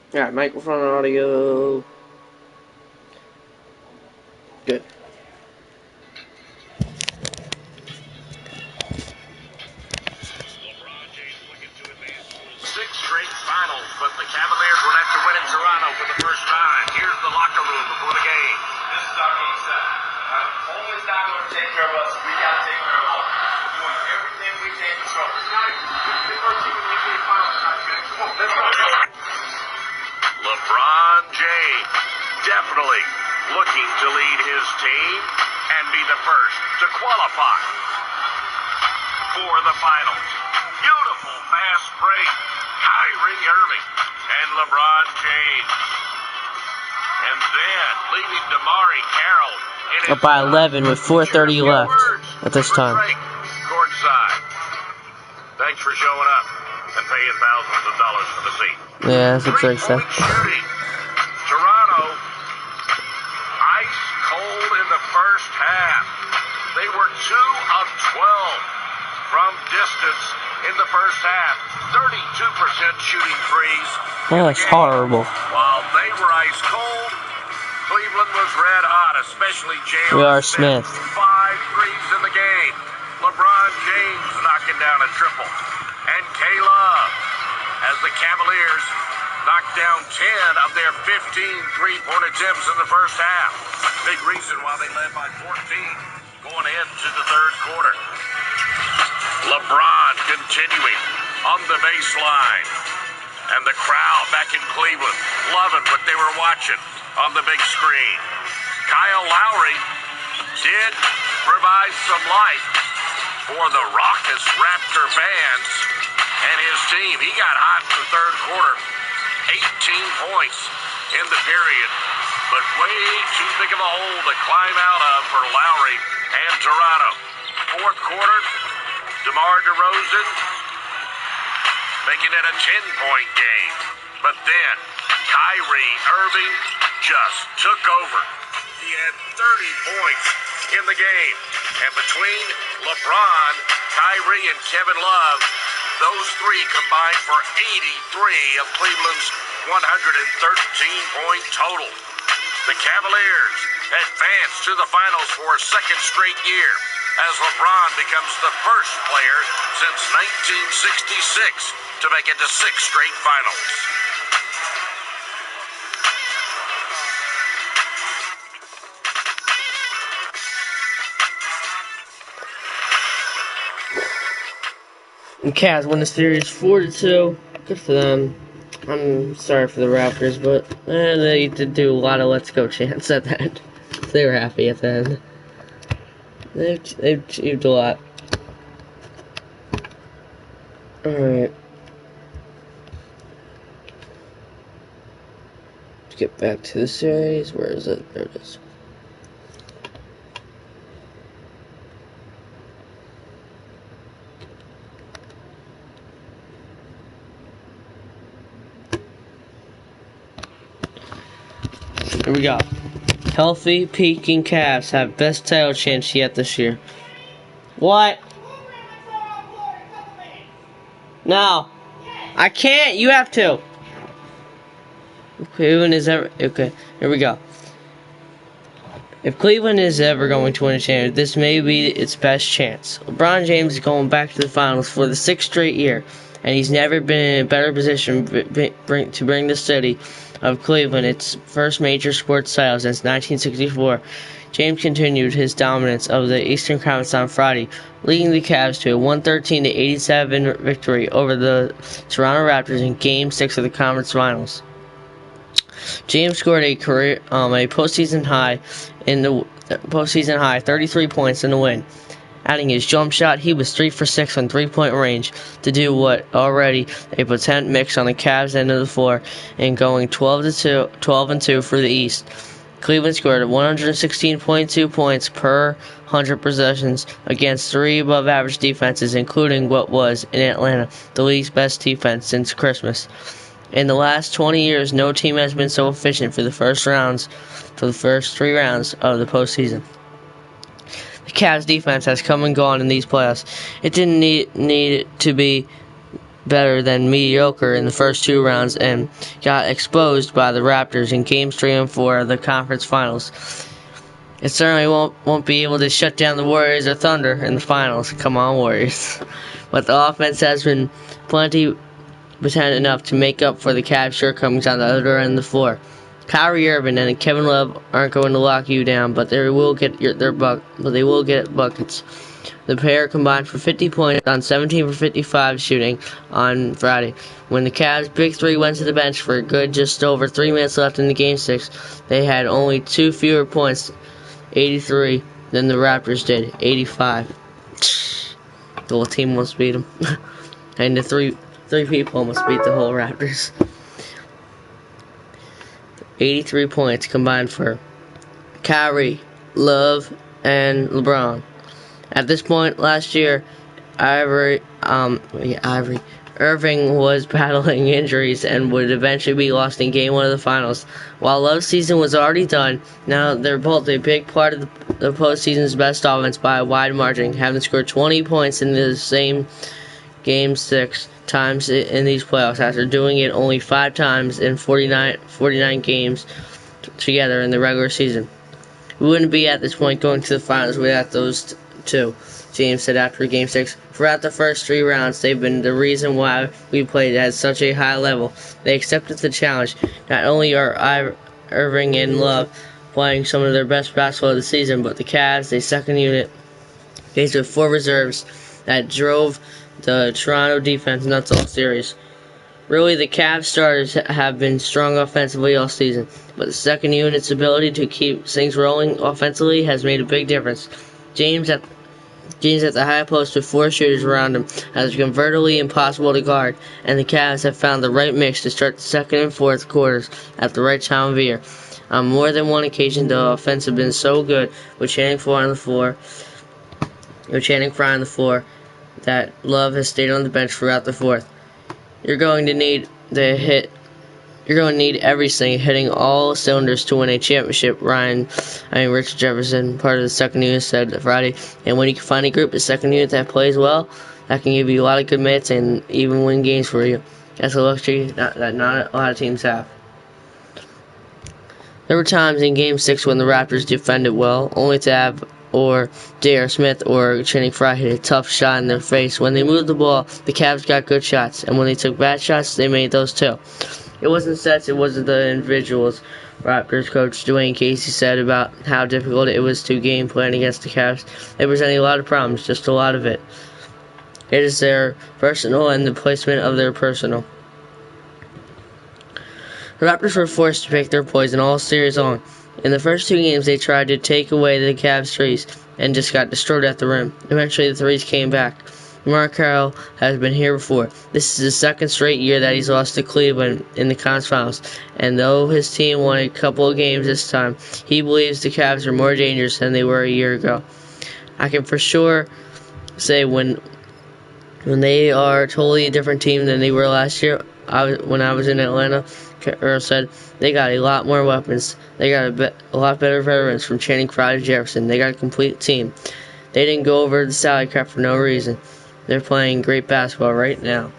Alright, microphone and audio. Good. Six straight finals, but the Cavaliers would have to win in Toronto for the first time. Here's the locker room before the game. This is our game set. Home is not going to take care of us. We got to take care of home. We're doing everything we can to control. LeBron James definitely looking to lead his team and be the first to qualify for the finals. Beautiful fast break. Kyrie Irving and LeBron James. And then leading Damari Carroll. Up by 11 with 4:30 left at this time. Courtside. Thanks for showing up and paying thousands of dollars for the seat. Yeah, that's what Drake said. Shooting. Toronto, ice cold in the first half. They were 2 of 12 from distance in the first half. 32% shooting threes. Oh, that's horrible. While they were ice cold, Cleveland was red hot, especially R. Jalen Smith. 5 threes in the game. LeBron James knocking down a triple. And K-Love, as the Cavaliers knocked down 10 of their 15 three-point attempts in the first half. Big reason why they led by 14 going into the third quarter. LeBron continuing on the baseline. And the crowd back in Cleveland loving what they were watching on the big screen. Kyle Lowry did provide some life for the raucous Raptor fans and his team. He got hot in the third quarter. 18 points in the period, but way too big of a hole to climb out of for Lowry and Toronto. Fourth quarter, DeMar DeRozan making it a 10-point game. But then Kyrie Irving just took over. He had 30 points in the game. And between LeBron, Kyrie, and Kevin Love, those three combined for 83 of Cleveland's 113-point total. The Cavaliers advance to the finals for a second straight year as LeBron becomes the first player since 1966 to make it to 6 straight finals. And Cavs win the series 4-2. Good for them. I'm sorry for the Raptors, but they did do a lot of let's go chants at the end. They were happy at the end. They've achieved a lot. Alright. Let's get back to the series. Where is it? There it is. Here we go. Healthy, peaking Cavs have best title chance yet this year. What? No. I can't. You have to. Cleveland is ever... Okay, here we go. If Cleveland is ever going to win a championship, this may be its best chance. LeBron James is going back to the finals for the 6th straight year, and he's never been in a better position to bring the city of Cleveland its first major sports title since 1964. James continued his dominance of the Eastern Conference on Friday, leading the Cavs to a 113-87 victory over the Toronto Raptors in Game 6 of the conference finals. James scored a postseason high 33 points in the win. Adding his jump shot, he was 3 for 6 from three-point range to do what already a potent mix on the Cavs' end of the floor and going 12-2 for the East. Cleveland scored 116.2 points per 100 possessions against 3 above-average defenses, including what was, in Atlanta, the league's best defense since Christmas. In the last 20 years, no team has been so efficient for the first 3 rounds of the postseason. The Cavs defense has come and gone in these playoffs. It didn't need to be better than mediocre in the first 2 rounds and got exposed by the Raptors in games 3 and 4 of the conference finals. It certainly won't be able to shut down the Warriors or Thunder in the finals. Come on, Warriors. But the offense has been plenty potent enough to make up for the Cavs' shortcomings on the other end of the floor. Kyrie Irving and Kevin Love aren't going to lock you down, but they will get buckets. The pair combined for 50 points on 17 for 55 shooting on Friday. When the Cavs' big three went to the bench for a good just over 3 minutes left in the Game 6, they had only 2 fewer points, 83, than the Raptors did, 85. The whole team almost beat them. And the three people almost beat the whole Raptors. 83 points combined for Kyrie, Love, and LeBron. At this point last year, Irving was battling injuries and would eventually be lost in Game 1 of the Finals. While Love's season was already done, now they're both a big part of the postseason's best offense by a wide margin, having scored 20 points in the same Game 6 times in these playoffs after doing it only 5 times in 49 games together in the regular season. We wouldn't be at this point going to the finals without those two, James said after Game 6. Throughout the first 3 rounds, they've been the reason why we played at such a high level. They accepted the challenge. Not only are Irving and Love playing some of their best basketball of the season, but the Cavs, a second unit, faced with 4 reserves that drove the Toronto defense nuts all series. Really, the Cavs starters have been strong offensively all season, but the second unit's ability to keep things rolling offensively has made a big difference. James at the high post with 4 shooters around him has become virtually impossible to guard, and the Cavs have found the right mix to start the second and fourth quarters at the right time of year. On more than one occasion, the offense has been so good with Channing Frye on the floor, that Love has stayed on the bench throughout the fourth. You're going to need everything hitting all cylinders to win a championship, Richard Jefferson, part of the second unit, said Friday. And when you can find a group of second unit that plays well, that can give you a lot of good minutes and even win games for you. That's a luxury that not a lot of teams have. There were times in Game 6 when the Raptors defended well, only to have J.R. Smith or Channing Frye hit a tough shot in their face. When they moved the ball, the Cavs got good shots, and when they took bad shots, they made those too. It wasn't sets, it wasn't the individuals, Raptors coach Dwayne Casey said about how difficult it was to game plan against the Cavs. They presented a lot of problems, just a lot of it. It is their personal and the placement of their personal. The Raptors were forced to pick their poison all series long. In the first 2 games, they tried to take away the Cavs' threes and just got destroyed at the rim. Eventually, the threes came back. Mark Carroll has been here before. This is the second straight year that he's lost to Cleveland in the conference finals, and though his team won a couple of games this time, he believes the Cavs are more dangerous than they were a year ago. I can for sure say when they are a totally different team than they were last year. When I was in Atlanta, Carroll said they got a lot more weapons. They got a lot better veterans from Channing Frye to Jefferson. They got a complete team. They didn't go over the salary cap for no reason. They're playing great basketball right now.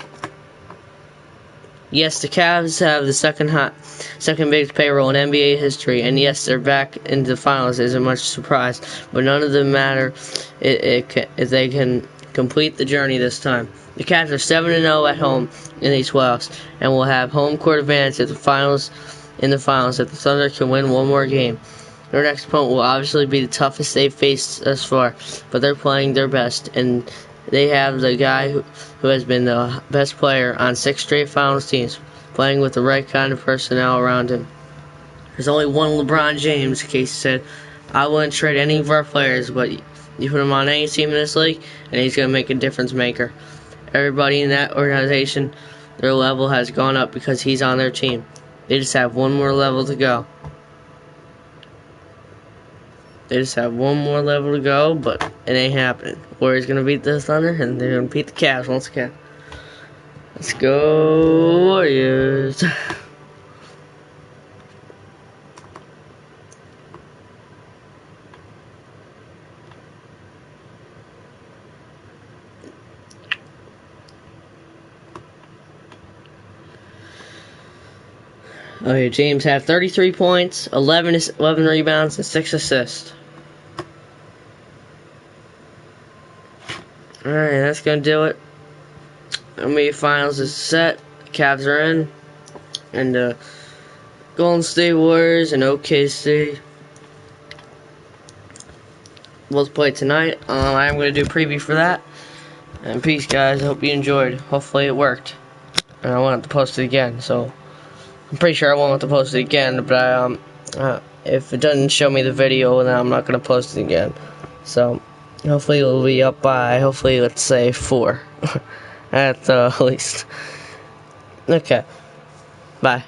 Yes, the Cavs have the second biggest payroll in NBA history, and yes, they're back into the finals isn't much surprise, but none of them matter if they can complete the journey this time. The Cavs are 7-0 at home in these playoffs, and will have home court advantage in the finals if the Thunder can win one more game. Their next opponent will obviously be the toughest they've faced thus far, but they're playing their best, and they have the guy who has been the best player on 6 straight finals teams, playing with the right kind of personnel around him. There's only one LeBron James, Casey said. I wouldn't trade any of our players, but you put him on any team in this league, and he's going to make a difference maker. Everybody in that organization, their level has gone up because he's on their team. They just have one more level to go. They just have one more level to go, but it ain't happening. Warriors going to beat the Thunder, and they're going to beat the Cavs once again. Let's go, Warriors. Okay, James had 33 points, 11 rebounds, and 6 assists. Alright, that's going to do it. NBA Finals is set. Cavs are in. And Golden State Warriors and OKC both play tonight. I'm going to do a preview for that. And peace, guys. I hope you enjoyed. Hopefully it worked. And I won't have to post it again, so I'm pretty sure I won't have to post it again, but if it doesn't show me the video, then I'm not going to post it again. So hopefully it'll be up by, hopefully, let's say 4 at least. Okay, bye.